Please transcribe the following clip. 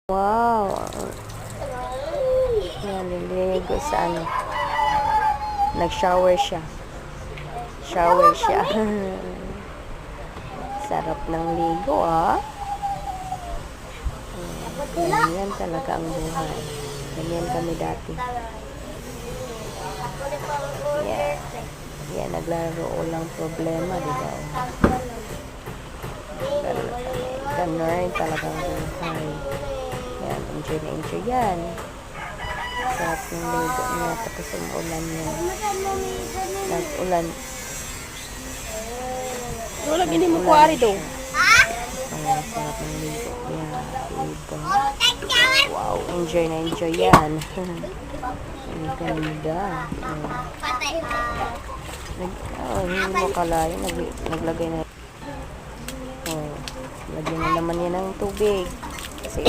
Wow! Naliligo sa ano. Nag-shower siya. Shower siya. Sarap ng ligo, ah. Ganyan talaga ang buhay. Ganyan kami dati. Yeah. Yeah, naglaro lang problema, di ba? Ganun talaga ang buhay. Yan, enjoy na enjoy yan. Sarap ng ligo niya, tapos umulan yan. Nag-ulan. Wala gini mo kuwari do. Sarap ng ligo niya. Ligo. Wow, enjoy na enjoy yan. Ang ganda. Hindi mo kalayan. Naglagay na. Lagyan na naman yan ng tubig. Kasi